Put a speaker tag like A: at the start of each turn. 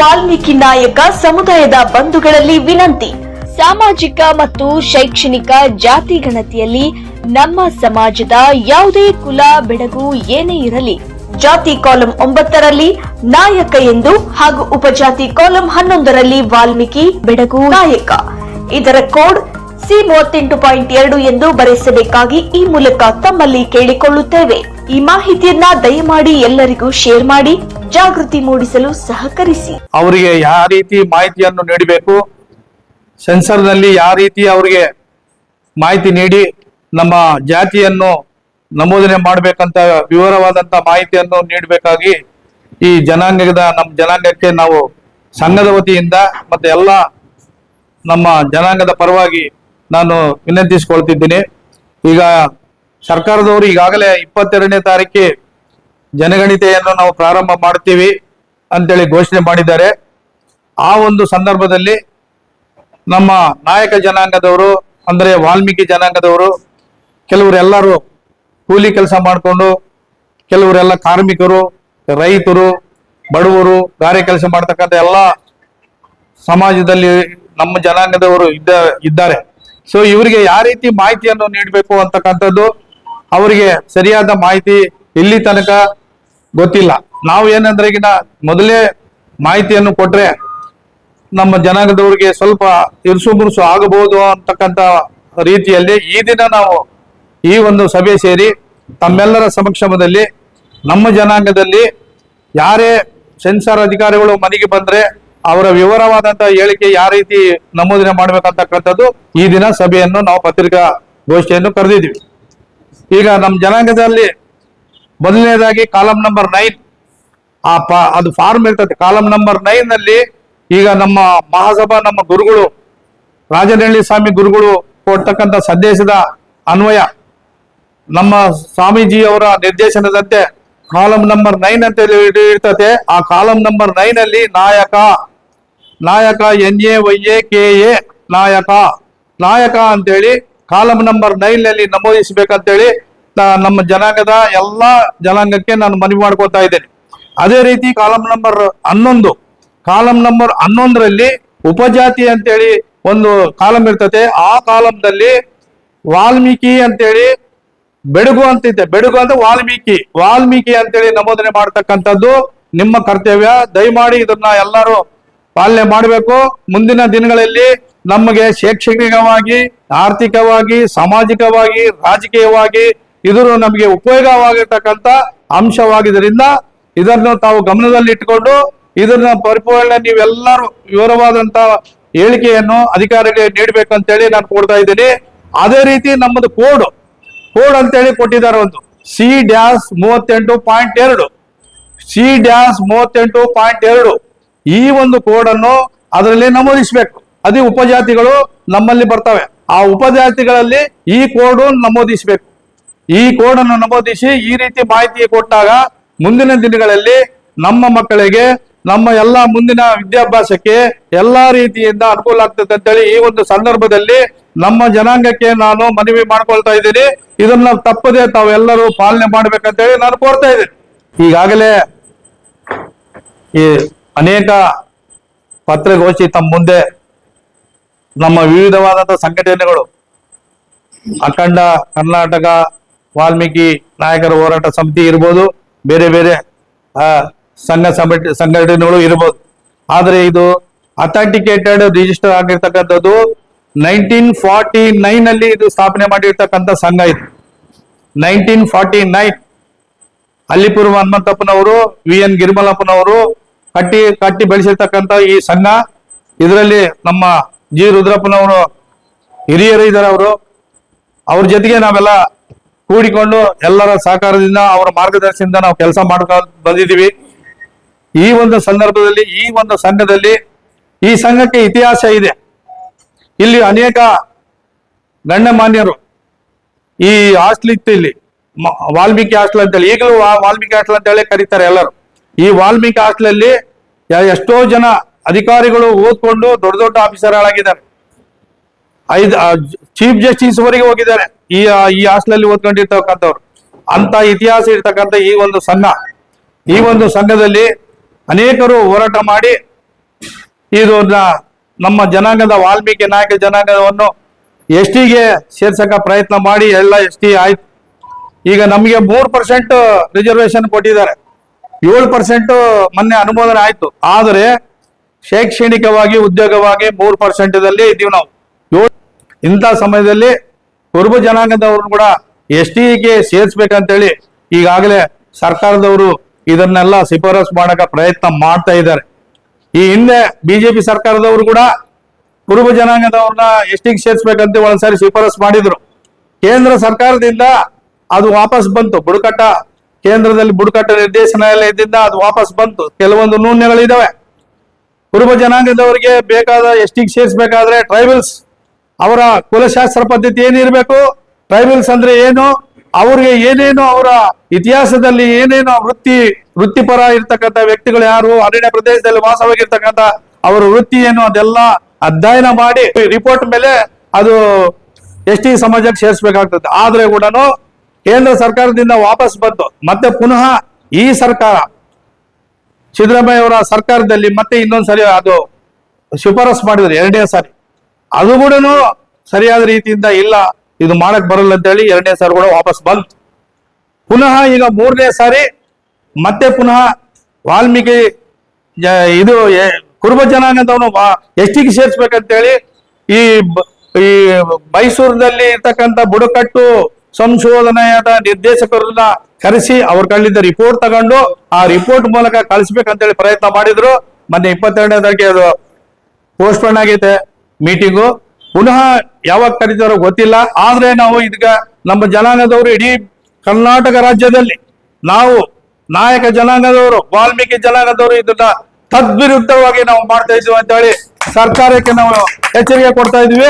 A: ವಾಲ್ಮೀಕಿ ನಾಯಕ ಸಮುದಾಯದ ಬಂಧುಗಳಲ್ಲಿ ವಿನಂತಿ. ಸಾಮಾಜಿಕ ಮತ್ತು ಶೈಕ್ಷಣಿಕ ಜಾತಿ ಗಣತಿಯಲ್ಲಿ ನಮ್ಮ ಸಮಾಜದ ಯಾವುದೇ ಕುಲ ಬೆಡಗು ಏನೇ ಇರಲಿ ಜಾತಿ ಕಾಲಂ 9ರಲ್ಲಿ ನಾಯಕ ಎಂದು ಹಾಗೂ ಉಪಜಾತಿ ಕಾಲಂ 11ರಲ್ಲಿ ವಾಲ್ಮೀಕಿ ಬೆಡಗು ನಾಯಕ ಇದರ ಕೋಡ್ C38.2 ಎಂದು ಬರೆಸಬೇಕಾಗಿ ಈ ಮೂಲಕ ತಮ್ಮಲ್ಲಿ ಕೇಳಿಕೊಳ್ಳುತ್ತೇವೆ. ಈ ಮಾಹಿತಿಯನ್ನ ದಯಮಾಡಿ ಎಲ್ಲರಿಗೂ ಶೇರ್ ಮಾಡಿ ಜಾಗೃತಿ ಮೂಡಿಸಲು ಸಹಕರಿಸಿ.
B: ಅವರಿಗೆ ಯಾವ ರೀತಿ ಮಾಹಿತಿಯನ್ನು ನೀಡಬೇಕು, ಸೆನ್ಸರ್ನಲ್ಲಿ ಯಾವ ರೀತಿ ಅವರಿಗೆ ಮಾಹಿತಿ ನೀಡಿ ನಮ್ಮ ಜಾತಿಯನ್ನು ನಮೂದನೆ ಮಾಡಬೇಕಂತ ವಿವರವಾದಂತ ಮಾಹಿತಿಯನ್ನು ನೀಡಬೇಕಾಗಿ ಈ ನಮ್ಮ ಜನಾಂಗಕ್ಕೆ ನಾವು ಸಂಘದ ವತಿಯಿಂದ ಮತ್ತೆ ಎಲ್ಲ ನಮ್ಮ ಜನಾಂಗದ ಪರವಾಗಿ ನಾನು ವಿನಂತಿಸಿಕೊಳ್ತಿದ್ದೀನಿ. ಈಗ ಸರ್ಕಾರದವರು ಈಗಾಗಲೇ 22ನೇ ತಾರೀಕಿಗೆ ಜನಗಣತಿಯನ್ನು ನಾವು ಪ್ರಾರಂಭ ಮಾಡ್ತೀವಿ ಅಂತೇಳಿ ಘೋಷಣೆ ಮಾಡಿದ್ದಾರೆ. ಆ ಒಂದು ಸಂದರ್ಭದಲ್ಲಿ ನಮ್ಮ ನಾಯಕ ಜನಾಂಗದವರು ಅಂದ್ರೆ ವಾಲ್ಮೀಕಿ ಜನಾಂಗದವರು ಕೆಲವರೆಲ್ಲರೂ ಕೂಲಿ ಕೆಲಸ ಮಾಡಿಕೊಂಡು, ಕೆಲವರೆಲ್ಲ ಕಾರ್ಮಿಕರು, ರೈತರು, ಬಡವರು, ಗಾರೆ ಕೆಲಸ ಮಾಡ್ತಕ್ಕಂಥ ಎಲ್ಲ ಸಮಾಜದಲ್ಲಿ ನಮ್ಮ ಜನಾಂಗದವರು ಇದ್ದಾರೆ. ಸೊ ಇವರಿಗೆ ಯಾವ ರೀತಿ ಮಾಹಿತಿಯನ್ನು ನೀಡಬೇಕು ಅಂತಕ್ಕಂಥದ್ದು ಅವರಿಗೆ ಸರಿಯಾದ ಮಾಹಿತಿ ಇಲ್ಲಿ ತನಕ ಗೊತ್ತಿಲ್ಲ. ನಾವು ಏನಂದ್ರೆ ಈಗ ಮೊದಲೇ ಮಾಹಿತಿಯನ್ನು ಕೊಟ್ರೆ ನಮ್ಮ ಜನಾಂಗದವರಿಗೆ ಸ್ವಲ್ಪ ಇರುಸು ಮುರುಸು ಆಗಬಹುದು ಅಂತಕ್ಕಂಥ ರೀತಿಯಲ್ಲಿ ಈ ದಿನ ನಾವು ಈ ಒಂದು ಸಭೆ ಸೇರಿ ತಮ್ಮೆಲ್ಲರ ಸಮಕ್ಷಮದಲ್ಲಿ ನಮ್ಮ ಜನಾಂಗದಲ್ಲಿ ಯಾರೇ ಸೆನ್ಸಾರ್ ಅಧಿಕಾರಿಗಳು ಮನೆಗೆ ಬಂದ್ರೆ ಅವರ ವಿವರವಾದಂತಹ ಹೇಳಿಕೆ ಯಾವ ರೀತಿ ನಮೂದನೆ ಮಾಡ್ಬೇಕಂತಕ್ಕಂಥದ್ದು ಈ ದಿನ ಸಭೆಯನ್ನು ನಾವು ಪತ್ರಿಕಾ ಗೋಷ್ಠಿಯನ್ನು ಕರೆದಿದ್ವಿ. ಈಗ ನಮ್ಮ ಜನಾಂಗದಲ್ಲಿ ಮೊದಲನೇದಾಗಿ ಕಾಲಂ ನಂಬರ್ 9 ಅದು ಫಾರ್ಮ್ ಇರ್ತದೆ. ಕಾಲಂ ನಂಬರ್ 9 ನಲ್ಲಿ ಈಗ ನಮ್ಮ ಮಹಾಸಭಾ ನಮ್ಮ ಗುರುಗಳು ರಾಜನಹಳ್ಳಿ ಸ್ವಾಮಿ ಗುರುಗಳು ಕೊಡ್ತಕ್ಕಂಥ ಸಂದೇಶದ ಅನ್ವಯ ನಮ್ಮ ಸ್ವಾಮೀಜಿ ಅವರ ನಿರ್ದೇಶನದಂತೆ ಕಾಲಂ ನಂಬರ್ 9 ಅಂತ ಇರ್ತದೆ. ಆ ಕಾಲಂ ನಂಬರ್ 9 ಅಲ್ಲಿ ನಾಯಕ NAYAKA ನಾಯಕ ಅಂತೇಳಿ ಕಾಲಂ ನಂಬರ್ 9 ನಲ್ಲಿ ನಮೂದಿಸಬೇಕಂತೇಳಿ ನಮ್ಮ ಜನಾಂಗದ ಎಲ್ಲಾ ಜನಾಂಗಕ್ಕೆ ನಾನು ಮನವಿ ಮಾಡ್ಕೊತಾ ಇದ್ದೇನೆ. ಅದೇ ರೀತಿ ಕಾಲಂ ನಂಬರ್ 11ರಲ್ಲಿ ಉಪಜಾತಿ ಅಂತೇಳಿ ಒಂದು ಕಾಲಂ ಇರ್ತದೆ. ಆ ಕಾಲಂದಲ್ಲಿ ವಾಲ್ಮೀಕಿ ಅಂತೇಳಿ ಬೆಡಗು ಅಂತಿದೆ. ಬೆಡಗು ಅಂತ ವಾಲ್ಮೀಕಿ ಅಂತೇಳಿ ನಮೂದನೆ ಮಾಡ್ತಕ್ಕಂಥದ್ದು ನಿಮ್ಮ ಕರ್ತವ್ಯ. ದಯಮಾಡಿ ಇದನ್ನ ಎಲ್ಲರೂ ಪಾಲನೆ ಮಾಡಬೇಕು. ಮುಂದಿನ ದಿನಗಳಲ್ಲಿ ನಮಗೆ ಶೈಕ್ಷಣಿಕವಾಗಿ, ಆರ್ಥಿಕವಾಗಿ, ಸಾಮಾಜಿಕವಾಗಿ, ರಾಜಕೀಯವಾಗಿ ಇದು ನಮಗೆ ಉಪಯೋಗವಾಗಿರ್ತಕ್ಕಂಥ ಅಂಶವಾಗಿದ್ದರಿಂದ ಇದನ್ನು ತಾವು ಗಮನದಲ್ಲಿ ಇಟ್ಟುಕೊಂಡು ಇದನ್ನ ಪರಿಪೂರ್ಣ ನೀವೆಲ್ಲರೂ ವಿವರವಾದಂತ ಹೇಳಿಕೆಯನ್ನು ಅಧಿಕಾರಿಗಳಿಗೆ ನೀಡಬೇಕಂತೇಳಿ ನಾನು ಕೊಡ್ತಾ ಇದ್ದೀನಿ. ಅದೇ ರೀತಿ ನಮ್ಮದು ಕೋಡ್ ಅಂತೇಳಿ ಕೊಟ್ಟಿದ್ದಾರೆ. ಒಂದು C-38.2 ಈ ಒಂದು ಕೋಡ್ ಅನ್ನು ಅದರಲ್ಲಿ ನಮೂದಿಸಬೇಕು. ಅದೇ ಉಪಜಾತಿಗಳು ನಮ್ಮಲ್ಲಿ ಬರ್ತವೆ. ಆ ಉಪಜಾತಿಗಳಲ್ಲಿ ಈ ಕೋಡ್ ನಮೂದಿಸಬೇಕು. ಈ ಕೋಡ್ ಅನ್ನು ನಮೂದಿಸಿ ಈ ರೀತಿ ಮಾಹಿತಿ ಕೊಟ್ಟಾಗ ಮುಂದಿನ ದಿನಗಳಲ್ಲಿ ನಮ್ಮ ಮಕ್ಕಳಿಗೆ, ನಮ್ಮ ಎಲ್ಲ ಮುಂದಿನ ವಿದ್ಯಾಭ್ಯಾಸಕ್ಕೆ ಎಲ್ಲಾ ರೀತಿಯಿಂದ ಅನುಕೂಲ ಆಗ್ತದೆ ಅಂತೇಳಿ ಈ ಒಂದು ಸಂದರ್ಭದಲ್ಲಿ ನಮ್ಮ ಜನಾಂಗಕ್ಕೆ ನಾನು ಮನವಿ ಮಾಡ್ಕೊಳ್ತಾ ಇದ್ದೀನಿ. ಇದನ್ನ ತಪ್ಪದೆ ತಾವೆಲ್ಲರೂ ಪಾಲನೆ ಮಾಡ್ಬೇಕಂತೇಳಿ ನಾನು ಕೋರ್ತಾ ಇದ್ದೀನಿ. ಈಗಾಗಲೇ ಈ ಅನೇಕ ಪತ್ರಿಕಾಗೋಷ್ಠಿ ತಮ್ಮ ಮುಂದೆ ನಮ್ಮ ವಿವಿಧವಾದಂತಹ ಸಂಘಟನೆಗಳು, ಅಖಂಡ ಕರ್ನಾಟಕ ವಾಲ್ಮೀಕಿ ನಾಯಕರ ಹೋರಾಟ ಸಮಿತಿ ಇರ್ಬೋದು, ಬೇರೆ ಬೇರೆ ಸಂಘಟನೆಗಳು ಇರ್ಬೋದು. ಆದರೆ ಇದು ಅಥೆಂಟಿಕೇಟೆಡ್ ರಿಜಿಸ್ಟರ್ ಆಗಿರ್ತಕ್ಕಂಥದ್ದು 1949 ನಲ್ಲಿ ಇದು ಸ್ಥಾಪನೆ ಮಾಡಿರ್ತಕ್ಕಂಥ ಸಂಘ. ಇದು 1949 ಅಲ್ಲಿಪುರ ಹನುಮಂತಪ್ಪನವರು, VN ಗಿರಿಮಲಪ್ಪನವರು ಕಟ್ಟಿ ಬೆಳೆಸಿರ್ತಕ್ಕಂಥ ಈ ಸಂಘ. ಇದರಲ್ಲಿ ನಮ್ಮ G ರುದ್ರಪ್ಪನವರು ಹಿರಿಯರು ಇದ್ದಾರೆ. ಅವ್ರ ಜೊತೆಗೆ ನಾವೆಲ್ಲ ಕೂಡಿಕೊಂಡು ಎಲ್ಲರ ಸಹಕಾರದಿಂದ ಅವರ ಮಾರ್ಗದರ್ಶನದಿಂದ ನಾವು ಕೆಲಸ ಮಾಡ್ಕೊಂಡು ಬಂದಿದ್ದೀವಿ. ಈ ಒಂದು ಸಂದರ್ಭದಲ್ಲಿ ಈ ಒಂದು ಸಂಘದಲ್ಲಿ ಈ ಸಂಘಕ್ಕೆ ಇತಿಹಾಸ ಇದೆ. ಇಲ್ಲಿ ಅನೇಕ ಗಣ್ಯಮಾನ್ಯರು ಈ ಹಾಸ್ಟೆಲ್ ಇತ್ತು, ಇಲ್ಲಿ ವಾಲ್ಮೀಕಿ ಹಾಸ್ಟೆಲ್ ಅಂತೇಳಿ, ಈಗಲೂ ವಾಲ್ಮೀಕಿ ಹಾಸ್ಟೆಲ್ ಅಂತೇಳಿ ಕರೀತಾರೆ ಎಲ್ಲರೂ. ಈ ವಾಲ್ಮೀಕಿ ಹಾಸ್ಟೆಲ್ ಅಲ್ಲಿ ಎಷ್ಟೋ ಜನ ಅಧಿಕಾರಿಗಳು ಓದ್ಕೊಂಡು ದೊಡ್ಡ ದೊಡ್ಡ ಆಫೀಸರ್ಗಳಾಗಿದ್ದಾರೆ. ಚೀಫ್ ಜಸ್ಟಿಸ್ ವರೆಗೆ ಹೋಗಿದ್ದಾರೆ ಈ ಹಾಸ್ಟೆಲ್ ಅಲ್ಲಿ ಓದ್ಕೊಂಡಿರ್ತಕ್ಕಂಥವ್ರು. ಅಂತ ಇತಿಹಾಸ ಇರ್ತಕ್ಕಂಥ ಈ ಒಂದು ಸಂಘ, ಈ ಒಂದು ಸಂಘದಲ್ಲಿ ಅನೇಕರು ಹೋರಾಟ ಮಾಡಿ ಇದು ನಮ್ಮ ಜನಾಂಗದ ವಾಲ್ಮೀಕಿ ನಾಯಕ ಜನಾಂಗವನ್ನು ಎಸ್ ಟಿಗೆ ಸೇರ್ಸಕ ಪ್ರಯತ್ನ ಮಾಡಿ ಎಲ್ಲ ಎಸ್ ಟಿ ಆಯ್ತು. ಈಗ ನಮಗೆ 3% ರಿಸರ್ವೇಶನ್ ಕೊಟ್ಟಿದ್ದಾರೆ, 7% ಮೊನ್ನೆ ಅನುಮೋದನೆ ಆಯ್ತು. ಆದರೆ ಶೈಕ್ಷಣಿಕವಾಗಿ ಉದ್ಯೋಗವಾಗಿ 3%ದಲ್ಲಿ ಇದ್ದೀವಿ ನಾವು. ಇಂಥ ಸಮಯದಲ್ಲಿ ಕುರುಬ ಜನಾಂಗದವರು ಕೂಡ ಎಸ್ ಟಿಗೆ ಸೇರಿಸ್ಬೇಕಂತೇಳಿ ಈಗಾಗಲೇ ಸರ್ಕಾರದವರು ಇದನ್ನೆಲ್ಲ ಶಿಫಾರಸು ಮಾಡಕ ಪ್ರಯತ್ನ ಮಾಡ್ತಾ ಇದ್ದಾರೆ. ಈ ಹಿಂದೆ ಬಿಜೆಪಿ ಸರ್ಕಾರದವರು ಕೂಡ ಕುರುಬ ಜನಾಂಗದವ್ರನ್ನ ಎಸ್ ಟಿಗೆ ಸೇರಿಸ್ಬೇಕಂತ ಒಂದ್ಸಾರಿ ಶಿಫಾರಸು ಮಾಡಿದ್ರು. ಕೇಂದ್ರ ಸರ್ಕಾರದಿಂದ ಅದು ವಾಪಸ್ ಬಂತು. ಬುಡಕಟ್ಟ ಕೇಂದ್ರದಲ್ಲಿ ಬುಡಕಟ್ಟ ನಿರ್ದೇಶನಾಲಯದಿಂದ ಅದು ವಾಪಸ್ ಬಂತು. ಕೆಲವೊಂದು ನ್ಯೂನ್ಯಗಳಿದಾವೆ. ಕುರುಬ ಜನಾಂಗದವರಿಗೆ ಬೇಕಾದ ಎಸ್ ಟಿಗೆ ಸೇರಿಸಬೇಕಾದ್ರೆ ಟ್ರೈಬಲ್ಸ್ ಅವರ ಕುಲಶಾಸ್ತ್ರ ಪದ್ಧತಿ ಏನಿರಬೇಕು, ಟ್ರೈಬಲ್ಸ್ ಅಂದ್ರೆ ಏನು, ಅವ್ರಿಗೆ ಏನೇನು ಅವರ ಇತಿಹಾಸದಲ್ಲಿ ಏನೇನು ವೃತ್ತಿಪರ ಇರ್ತಕ್ಕಂಥ ವ್ಯಕ್ತಿಗಳು ಯಾರು, ಅರಣ್ಯ ಪ್ರದೇಶದಲ್ಲಿ ವಾಸವಾಗಿರ್ತಕ್ಕಂಥ ಅವರ ವೃತ್ತಿ ಏನು, ಅದೆಲ್ಲ ಅಧ್ಯಯನ ಮಾಡಿ ರಿಪೋರ್ಟ್ ಮೇಲೆ ಅದು ಎಸ್ ಟಿ ಸಮಾಜಕ್ಕೆ ಸೇರಿಸಬೇಕಾಗ್ತದೆ. ಆದ್ರೆ ಕೂಡ ಕೇಂದ್ರ ಸರ್ಕಾರದಿಂದ ವಾಪಸ್ ಬಂತು. ಮತ್ತೆ ಪುನಃ ಈ ಸರ್ಕಾರ ಸಿದ್ದರಾಮಯ್ಯ ಅವರ ಸರ್ಕಾರದಲ್ಲಿ ಮತ್ತೆ ಇನ್ನೊಂದ್ಸರಿ ಅದು ಶಿಫಾರಸು ಮಾಡಿದ್ರು 2ನೇ ಸಾರಿ. ಅದು ಕೂಡ ಸರಿಯಾದ ರೀತಿಯಿಂದ ಇಲ್ಲ, ಇದು ಮಾಡಕ್ ಬರಲ್ಲ ಅಂತೇಳಿ 2ನೇ ಸಾರಿ ಕೂಡ ವಾಪಸ್ ಬಂತು. ಪುನಃ ಈಗ 3ನೇ ಸಾರಿ ಮತ್ತೆ ಪುನಃ ವಾಲ್ಮೀಕಿ ಇದು ಕುರುಬ ಜನಾಂಗದವನು ಎಸ್ ಟಿಗೆ ಸೇರಿಸ್ಬೇಕಂತೇಳಿ ಈ ಮೈಸೂರಿನಲ್ಲಿ ಇರ್ತಕ್ಕಂಥ ಬುಡಕಟ್ಟು ಸಂಶೋಧನೆಯಾದ ನಿರ್ದೇಶಕರನ್ನ ಕರೆಸಿ ಅವ್ರ ಕಳ್ಳಿದ್ದ ರಿಪೋರ್ಟ್ ತಗೊಂಡು ಆ ರಿಪೋರ್ಟ್ ಮೂಲಕ ಕಳಿಸ್ಬೇಕಂತೇಳಿ ಪ್ರಯತ್ನ ಮಾಡಿದ್ರು. ಮೊನ್ನೆ 22ನೇ ತಾರೀಕಿಗೆ ಅದು ಪೋಸ್ಟ್ಪೋನ್ ಆಗೈತೆ ಮೀಟಿಂಗು. ಪುನಃ ಯಾವಾಗ ಕರೀತಾರೋ ಗೊತ್ತಿಲ್ಲ. ಆದ್ರೆ ನಾವು ಇದೀಗ ನಮ್ಮ ಜನಾಂಗದವರು ಇಡೀ ಕರ್ನಾಟಕ ರಾಜ್ಯದಲ್ಲಿ ನಾವು ನಾಯಕ ಜನಾಂಗದವರು ವಾಲ್ಮೀಕಿ ಜನಾಂಗದವರು ಇದನ್ನ ತದ್ವಿರುದ್ಧವಾಗಿ ನಾವು ಮಾಡ್ತಾ ಇದ್ದೀವಿ ಅಂತ ಹೇಳಿ ಸರ್ಕಾರಕ್ಕೆ ನಾವು ಎಚ್ಚರಿಕೆ ಕೊಡ್ತಾ ಇದ್ವಿ.